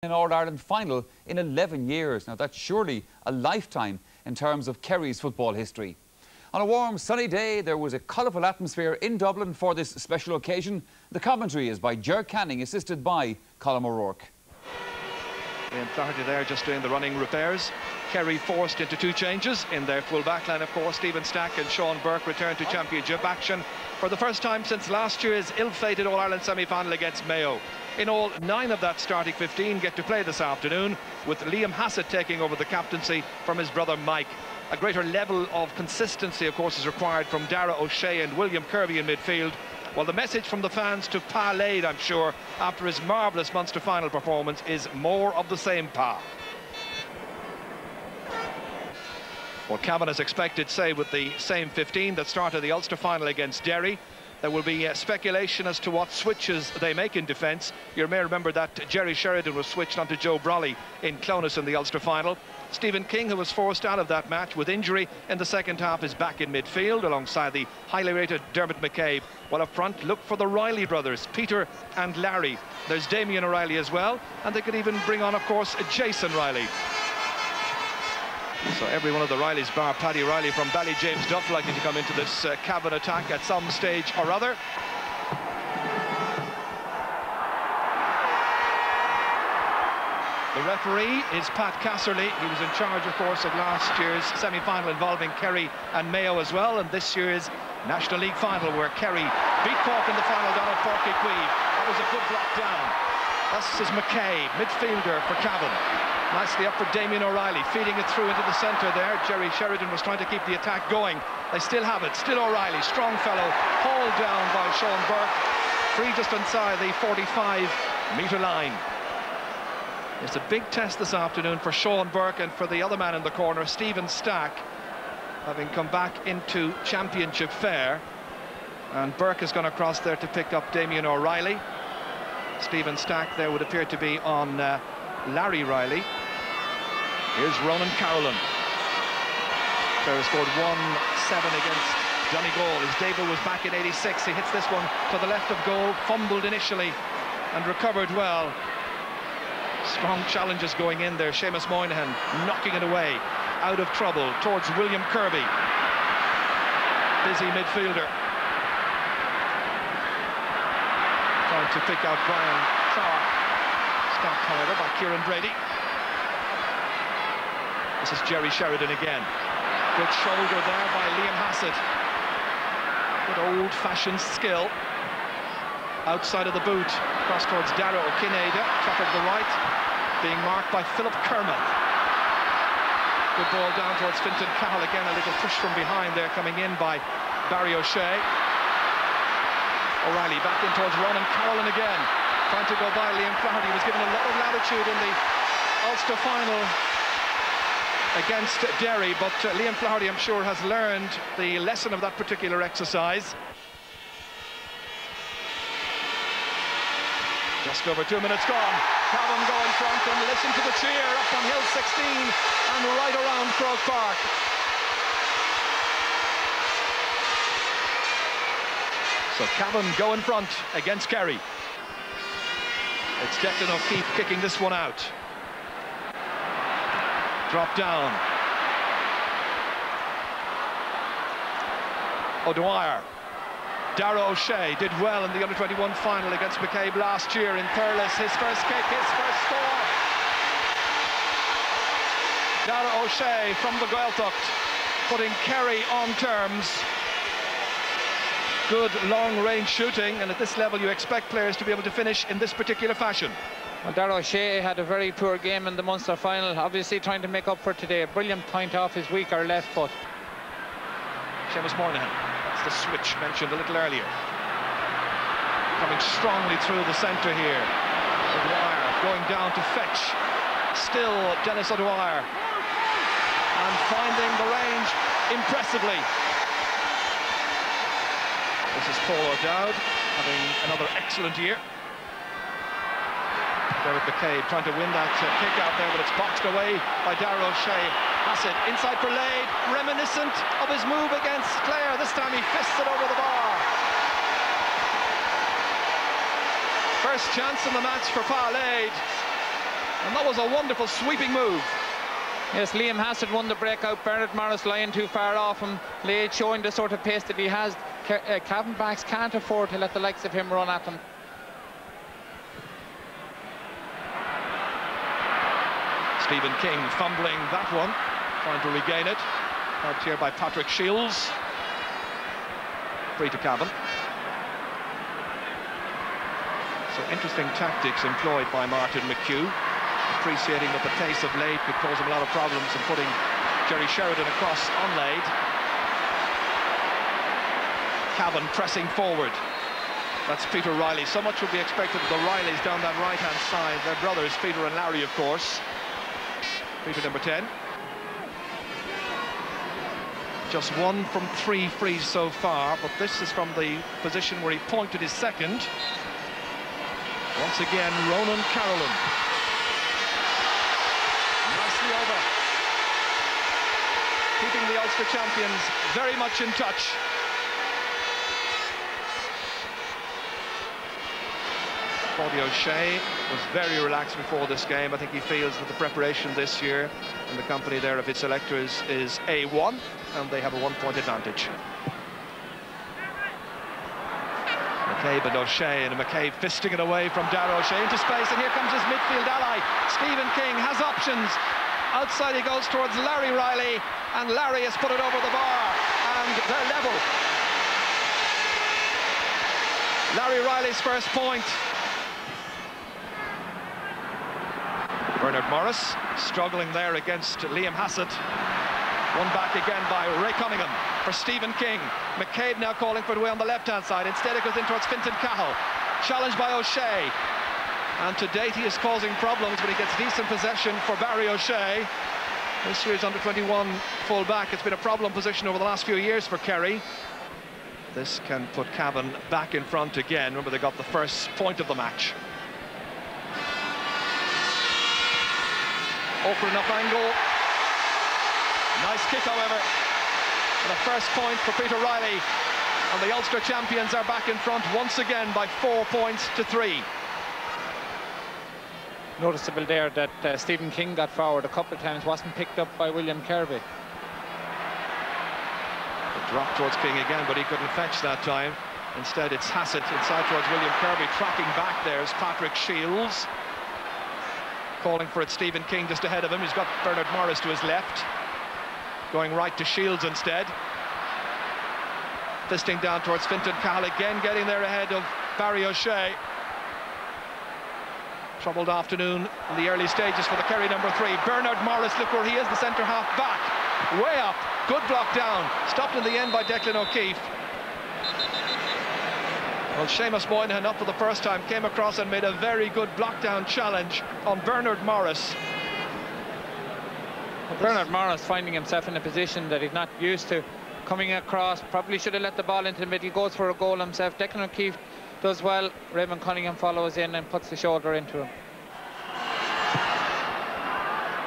An All-Ireland final in 11 years. Now that's surely a lifetime in terms of Kerry's football history. On a warm sunny day there was a colourful atmosphere in Dublin for this special occasion. The commentary is by Ger Canning, assisted by Colm O'Rourke. In Flaherty there just doing the running repairs. Kerry forced into two changes in their full back line, of course. Stephen Stack and Sean Burke returned to championship action for the first time since last year's ill-fated All-Ireland semi-final against Mayo. In all, 9 of that starting 15 get to play this afternoon, with Liam Hassett taking over the captaincy from his brother Mike. A greater level of consistency, of course, is required from Dara O'Shea and William Kirby in midfield. Well, the message from the fans to Pa Lade, I'm sure, after his marvellous Munster final performance, is more of the same, Pa. Well, Cavan is expected, say, with the same 15 that started the Ulster final against Derry. There will be speculation as to what switches they make in defence. You may remember that Jerry Sheridan was switched onto Joe Brolly in Clonus in the Ulster final. Stephen King, who was forced out of that match with injury in the second half, is back in midfield alongside the highly rated Dermot McCabe. While up front, look for the Riley brothers, Peter and Larry. There's Damien O'Reilly as well, and they could even bring on, of course, Jason Riley. So every one of the Rileys, bar Paddy Riley from Ballyjames-Duff, likely to come into this Cavan attack at some stage or other. The referee is Pat Casserly. He was in charge, of course, of last year's semi-final involving Kerry and Mayo as well, and this year's National League final where Kerry beat Cork in the final down at Páirc Uí Chaoimh. That was a good block down. This is McCabe, midfielder for Cavan. Nicely up for Damien O'Reilly, feeding it through into the centre there. Jerry Sheridan was trying to keep the attack going. They still have it. Still O'Reilly, strong fellow, hauled down by Sean Burke. Free just inside the 45-metre line. It's a big test this afternoon for Sean Burke and for the other man in the corner, Stephen Stack, having come back into championship fare. And Burke has gone across there to pick up Damien O'Reilly. Stephen Stack there would appear to be on Larry Riley. Here's Ronan Carolan. Kerry scored 1-7 against Donegal. As David was back in 86, he hits this one to the left of goal, fumbled initially and recovered well. Strong challenges going in there. Seamus Moynihan knocking it away, out of trouble towards William Kirby. Busy midfielder. Trying to pick out Brian Clark. Stopped, however, by Kieran Brady. This is Jerry Sheridan again. Good shoulder there by Liam Hassett. Good old-fashioned skill. Outside of the boot, cross towards Dara O'Kinada, top of the right, being marked by Philip Kerman. Good ball down towards Fintan Cahill, again a little push from behind there, coming in by Barry O'Shea. O'Reilly back in towards Ronan Carolan again, trying to go by Liam Flaherty. He was given a lot of latitude in the Ulster final against Derry, but Liam Flaherty, I'm sure, has learned the lesson of that particular exercise. Just over 2 minutes gone. Cavan go in front, and listen to the cheer up on Hill 16 and right around Croke Park. So Cavan go in front against Kerry. It's Declan O'Keefe kicking this one out. Drop down. O'Dwyer. Dara O'Shea did well in the under-21 final against McCabe last year in Thurles. His first kick, his first score. Dara O'Shea from the Gaeltacht, putting Kerry on terms. Good long-range shooting, and at this level you expect players to be able to finish in this particular fashion. Well, Dara O'Shea had a very poor game in the Munster final, obviously trying to make up for today. A brilliant point off his weaker left foot. Seamus Moynihan. The switch mentioned a little earlier. Coming strongly through the centre here. O'Dwyer going down to fetch. Still Dennis O'Dwyer. And finding the range impressively. This is Paul O'Dowd having another excellent year. Derek McCabe trying to win that kick out there, but it's boxed away by Dara O'Shea. Hassett inside for Lade, reminiscent of his move against Clare. This time he fists it over the bar. First chance in the match for Pa Lade. And that was a wonderful sweeping move. Yes, Liam Hassett won the breakout. Bernard Morris lying too far off him. Lade showing the sort of pace that he has. Cavan backs can't afford to let the likes of him run at them. Stephen King fumbling that one, trying to regain it. Helped here by Patrick Shields. Free to Cavan. So interesting tactics employed by Martin McHugh, appreciating that the pace of Lade could cause him a lot of problems and putting Jerry Sheridan across on Lade. Cavan pressing forward. That's Peter Riley. So much would be expected of the Rileys down that right-hand side. They're brothers, Peter and Larry, of course. Peter number 10. Just 1 from 3 frees so far, but this is from the position where he pointed his second. Once again, Ronan Carolan. Nicely over. Keeping the Ulster champions very much in touch. Bobby O'Shea was very relaxed before this game. I think he feels that the preparation this year and the company there of his selectors is A1, and they have a 1-point advantage. McCabe and O'Shea, and McCabe fisting it away from Darragh O'Shea into space, and here comes his midfield ally. Stephen King has options. Outside he goes towards Larry Riley, and Larry has put it over the bar, and they're level. Larry Riley's first point. Bernard Morris struggling there against Liam Hassett. Won back again by Ray Cunningham for Stephen King. McCabe now calling for it away on the left-hand side. Instead it goes in towards Fintan Cahill. Challenged by O'Shea. And to date he is causing problems, but he gets decent possession for Barry O'Shea. This year's under-21 full-back. It's been a problem position over the last few years for Kerry. This can put Cavan back in front again. Remember, they got the first point of the match. Awkward enough angle. Nice kick, however. And a first point for Peter Riley. And the Ulster champions are back in front once again by 4 points to 3. Noticeable there that Stephen King got forward a couple of times, wasn't picked up by William Kerry. A drop towards King again, but he couldn't fetch that time. Instead, it's Hassett inside towards William Kirby. Tracking back there is Patrick Shields. Calling for it, Stephen King just ahead of him. He's got Bernard Morris to his left. Going right to Shields instead. Fisting down towards Fintan Cahill again, getting there ahead of Barry O'Shea. Troubled afternoon in the early stages for the Kerry number 3. Bernard Morris, look where he is, the centre-half back. Way up, good block down. Stopped in the end by Declan O'Keefe. Well, Seamus Moynihan up for the first time, came across and made a very good block-down challenge on Bernard Morris. Bernard Morris finding himself in a position that he's not used to. Coming across, probably should have let the ball into the middle, goes for a goal himself. Declan O'Keefe does well. Raymond Cunningham follows in and puts the shoulder into him.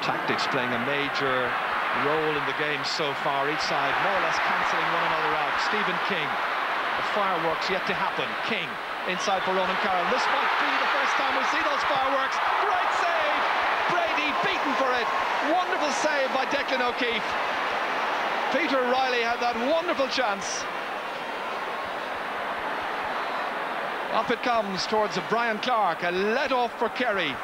Tactics playing a major role in the game so far. Each side more or less cancelling one another out. Stephen King. The fireworks yet to happen. King inside for Ronan Carroll. This might be the first time we see those fireworks. Great save! Brady beaten for it. Wonderful save by Declan O'Keefe. Peter Riley had that wonderful chance. Up it comes towards Brian Clark. A let-off for Kerry.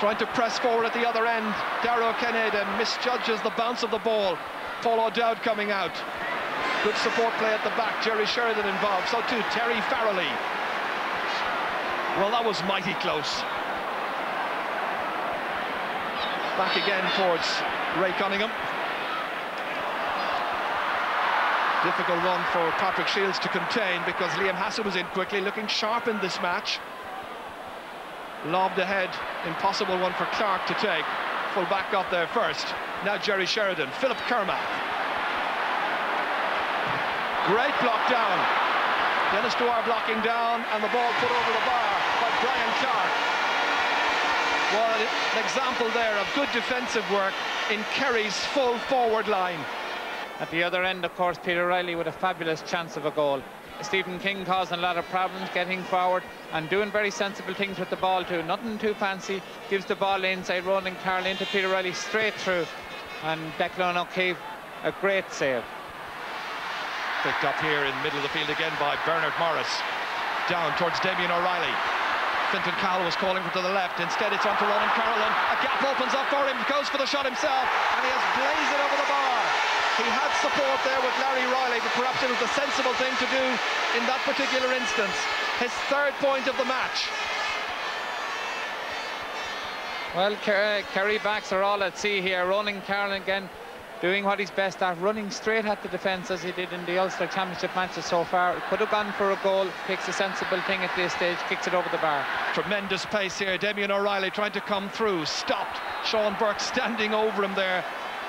Trying to press forward at the other end. Darragh Kennedy misjudges the bounce of the ball. Paul O'Dowd coming out. Good support play at the back. Jerry Sheridan involved. So too Terry Farrelly. Well, that was mighty close. Back again towards Ray Cunningham. Difficult one for Patrick Shields to contain because Liam Hassett was in quickly, looking sharp in this match. Lobbed ahead, impossible one for Clark to take. Full back got there first. Now Jerry Sheridan, Philip Kermack. Great block down. Dennis Dwyer blocking down, and the ball put over the bar by Brian Clark. Well, an example there of good defensive work in Kerry's full forward line. At the other end, of course, Peter Riley with a fabulous chance of a goal. Stephen King causing a lot of problems getting forward and doing very sensible things with the ball too. Nothing too fancy. Gives the ball inside, Ronan Carroll into Peter Riley straight through. And Declan O'Keefe, a great save. Picked up here in the middle of the field again by Bernard Morris. Down towards Damien O'Reilly. Fintan Cowell was calling to the left. Instead, it's onto Ronan Carroll. A gap opens up for him. Goes for the shot himself. And he has blazed it over the bar. He had support there with Larry Riley, but perhaps it was the sensible thing to do in that particular instance. His third point of the match. Well, Kerry backs are all at sea here. Ronan Carroll again doing what he's best at, running straight at the defence as he did in the Ulster Championship matches so far. Could have gone for a goal, picks a sensible thing at this stage, kicks it over the bar. Tremendous pace here. Damien O'Reilly trying to come through, stopped. Sean Burke standing over him there,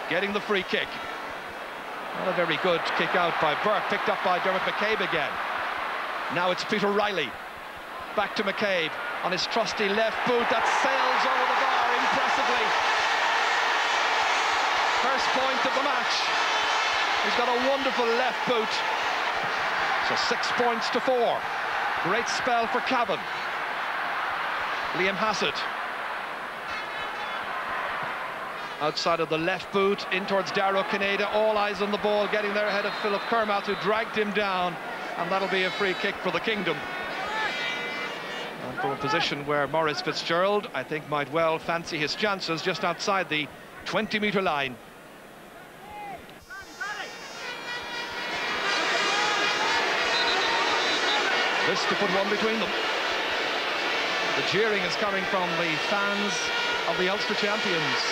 getting the free kick. Not a very good kick out by Burke, picked up by Dermot McCabe again. Now it's Peter Riley. Back to McCabe on his trusty left boot that sails over the bar impressively. First point of the match. He's got a wonderful left boot. So 6 points to 4. Great spell for Cavan. Liam Hassett. Outside of the left boot, in towards Darrow Kineda. All eyes on the ball, getting there ahead of Philip Kermath, who dragged him down. And that'll be a free kick for the Kingdom. And from a position where Maurice Fitzgerald, I think, might well fancy his chances just outside the 20-metre line. This to put one between them. The jeering is coming from the fans of the Ulster champions.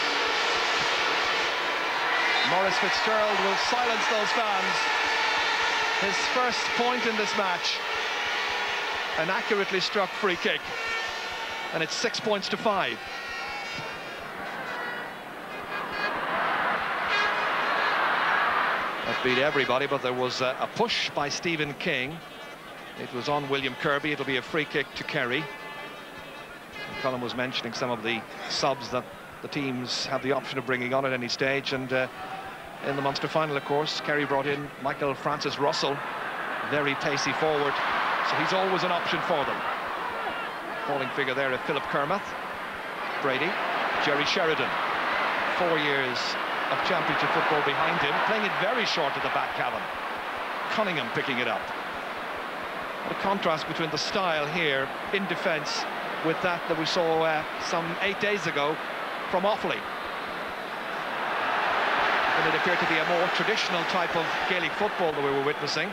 Maurice Fitzgerald will silence those fans. His first point in this match. An accurately struck free kick. And it's 6 points to 5. That beat everybody, but there was a push by Stephen King. It was on William Kirby. It'll be a free kick to Kerry. And Colin was mentioning some of the subs that the teams have the option of bringing on at any stage, and in the Munster final, of course, Kerry brought in Michael Francis Russell, very pacey forward, so he's always an option for them. Falling figure there of Philip Kermath, Brady, Jerry Sheridan, 4 years of championship football behind him, playing it very short at the back, Cavan. Cunningham picking it up. What a contrast between the style here in defence with that we saw some 8 days ago from Offaly. And it appeared to be a more traditional type of Gaelic football that we were witnessing.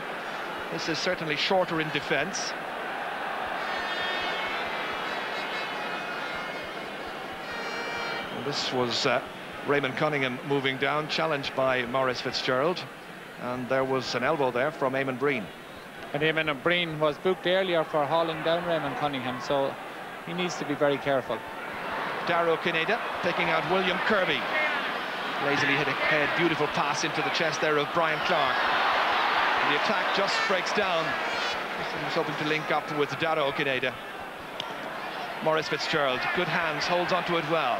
This is certainly shorter in defence. Well, this was Raymond Cunningham moving down, challenged by Maurice Fitzgerald. And there was an elbow there from Eamon Breen. And Eamon Breen was booked earlier for hauling down Raymond Cunningham, so he needs to be very careful. Darrow Kineda picking out William Kirby. Lazily hit a head, beautiful pass into the chest there of Brian Clark. And the attack just breaks down. He was hoping to link up with Darrow Kineda. Maurice Fitzgerald, good hands, holds onto it well.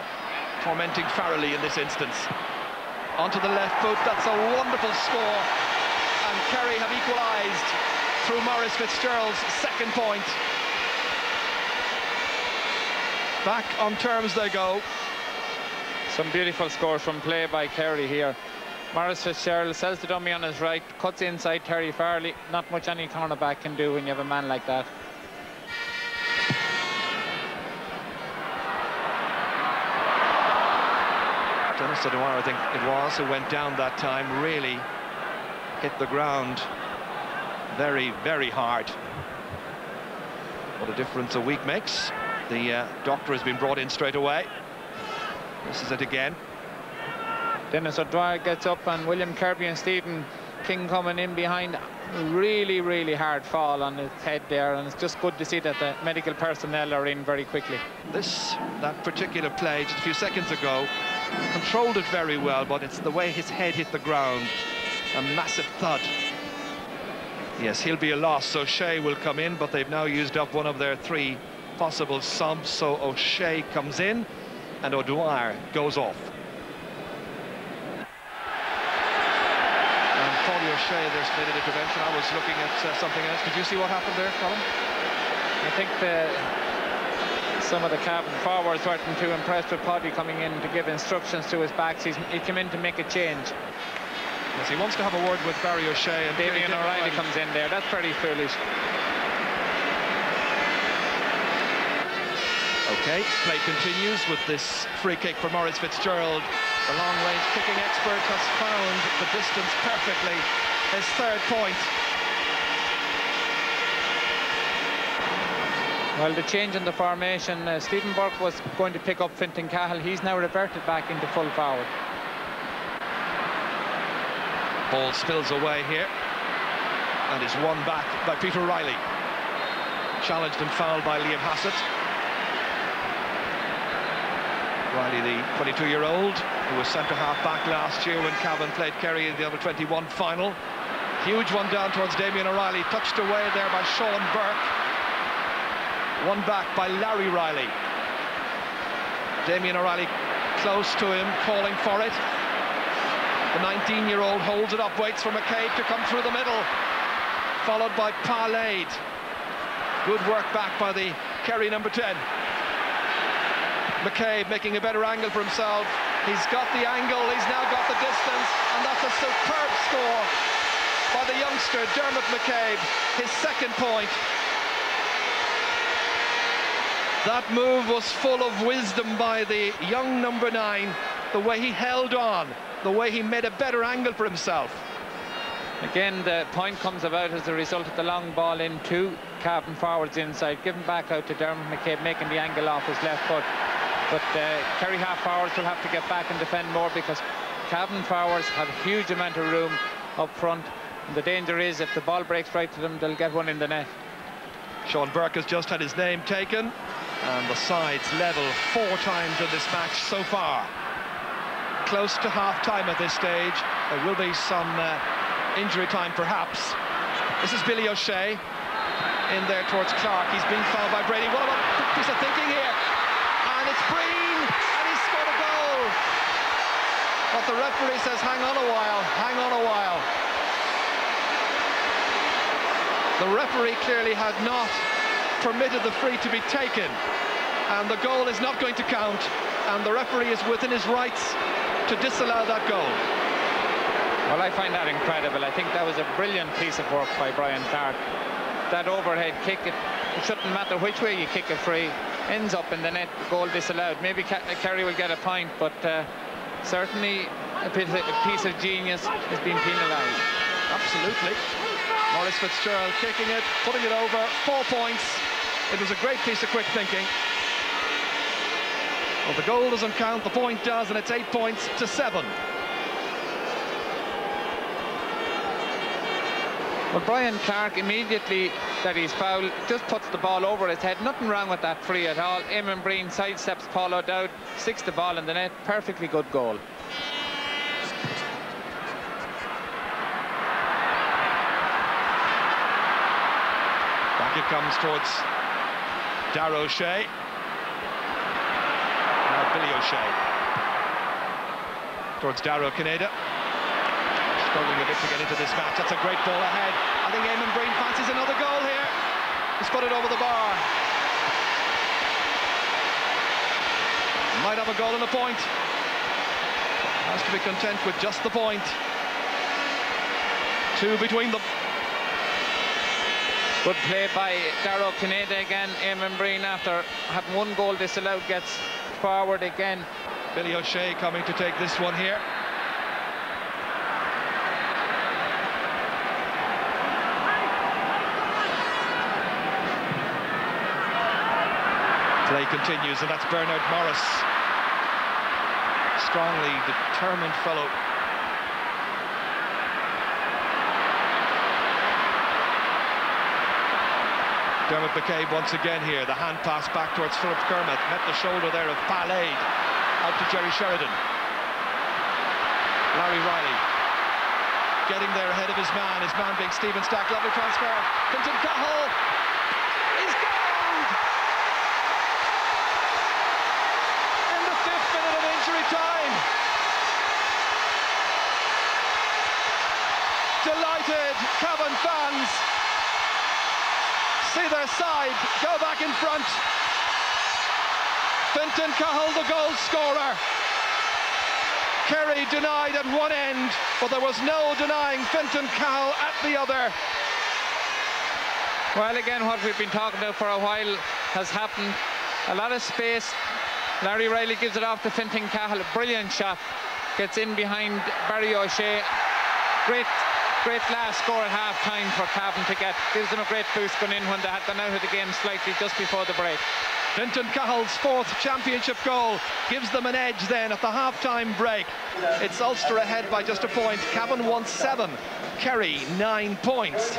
Tormenting Farrelly in this instance. Onto the left foot, that's a wonderful score. And Kerry have equalised through Maurice Fitzgerald's second point. Back on terms they go. Some beautiful scores from play by Kerry here. Maurice Fitzgerald sells the dummy on his right, cuts inside Terry Farley. Not much any cornerback can do when you have a man like that. Dennis O'Dwyer, I think it was, who went down that time, really hit the ground very, very hard. What a difference a week makes. The doctor has been brought in straight away. This is it again. Dennis O'Dwyer gets up, and William Kirby and Stephen King coming in behind. Really, really hard fall on his head there, and it's just good to see that the medical personnel are in very quickly. That particular play just a few seconds ago, controlled it very well, but it's the way his head hit the ground. A massive thud. Yes, he'll be a loss, so O'Shea will come in, but they've now used up one of their 3 possible subs, so O'Shea comes in and O'Dwyer goes off. And Paulie O'Shea, there's been an intervention. I was looking at something else. Did you see what happened there, Colin? I think some of the Cavan forwards weren't too impressed with Poddy coming in to give instructions to his backs. He came in to make a change. Yes, he wants to have a word with Barry O'Shea, and Damien O'Reilly comes in there. That's very foolish. Okay, play continues with this free kick for Maurice Fitzgerald. The long-range kicking expert has found the distance perfectly. His third point. Well, the change in the formation, Stephen Burke was going to pick up Fintan Cahill. He's now reverted back into full forward. Ball spills away here and is won back by Peter Riley. Challenged and fouled by Liam Hassett. Riley, the 22-year-old, who was centre-half back last year when Cavan played Kerry in the under-21 final. Huge one down towards Damien O'Reilly, touched away there by Sean Burke. One back by Larry Riley. Damien O'Reilly close to him, calling for it. The 19-year-old holds it up, waits for McCabe to come through the middle, followed by Parlade. Good work back by the Kerry number 10. McCabe making a better angle for himself. He's got the angle, he's now got the distance, and that's a superb score by the youngster Dermot McCabe, his second point. That move was full of wisdom by the young number 9, the way he held on, the way he made a better angle for himself. Again, the point comes about as a result of the long ball in two Cavan forwards inside, given back out to Dermot McCabe, making the angle off his left foot. But Kerry half forwards will have to get back and defend more, because Cavan forwards have a huge amount of room up front. And the danger is, if the ball breaks right to them, they'll get one in the net. Sean Burke has just had his name taken, and the sides level 4 times in this match so far. Close to half-time at this stage. There will be some injury time, perhaps. This is Billy O'Shea in there towards Clark. He's being fouled by Brady. What about a piece of thinking here? And it's Breen, and he's scored a goal. But the referee says, hang on a while, hang on a while. The referee clearly had not permitted the free to be taken, and the goal is not going to count, and the referee is within his rights to disallow that goal. Well, I find that incredible. I think that was a brilliant piece of work by Brian Clark. That overhead kick, it shouldn't matter which way you kick a free, ends up in the net, goal disallowed. Maybe Kerry will get a point, but certainly a piece of genius is being penalised. Absolutely. Maurice Fitzgerald kicking it, putting it over, 4 points. It was a great piece of quick thinking. Well, the goal doesn't count, the point does, and it's 8 points to 7. Well, Brian Clark, immediately that he's fouled, just puts the ball over his head. Nothing wrong with that free at all. Eamon Breen sidesteps Paul O'Dowd, sticks the ball in the net. Perfectly good goal. Back it comes towards Darragh O'Shea. Now Billy O'Shea. Towards Darragh Kineda. Struggling a bit to get into this match. That's a great ball ahead. I think Eamon Breen fancies another goal here. He's put it over the bar. Might have a goal and a point. Has to be content with just the point. 2 between them. Good play by Darragh Kineda again. Eamon Breen, after having 1 goal disallowed, gets forward again. Billy O'Shea coming to take this one here. Play continues, and that's Bernard Morris. Strongly determined fellow. Dermot McCabe once again here. The hand pass back towards Philip Kermit. Met the shoulder there of Parlade. Out to Jerry Sheridan. Larry Riley. Getting there ahead of his man being Stephen Stack. Lovely transfer. Fintan Cahill. He's goaled! In the 5th minute of injury time. Delight delighted Cavan fans see their side go back in front. Fintan Cahill, the goal scorer. Kerry denied at one end, but there was no denying Fintan Cahill at the other. Well, again, what we've been talking about for a while has happened. A lot of space. Larry Riley gives it off to Fintan Cahill. Brilliant shot. Gets in behind Barry O'Shea. Great last score at half-time for Cavan to get. Gives them a great boost going in when they had gone out of the game slightly just before the break. Fintan Cahill's fourth championship goal gives them an edge then at the half-time break. It's Ulster ahead by just a point. Cavan won 7, Kerry 9 points.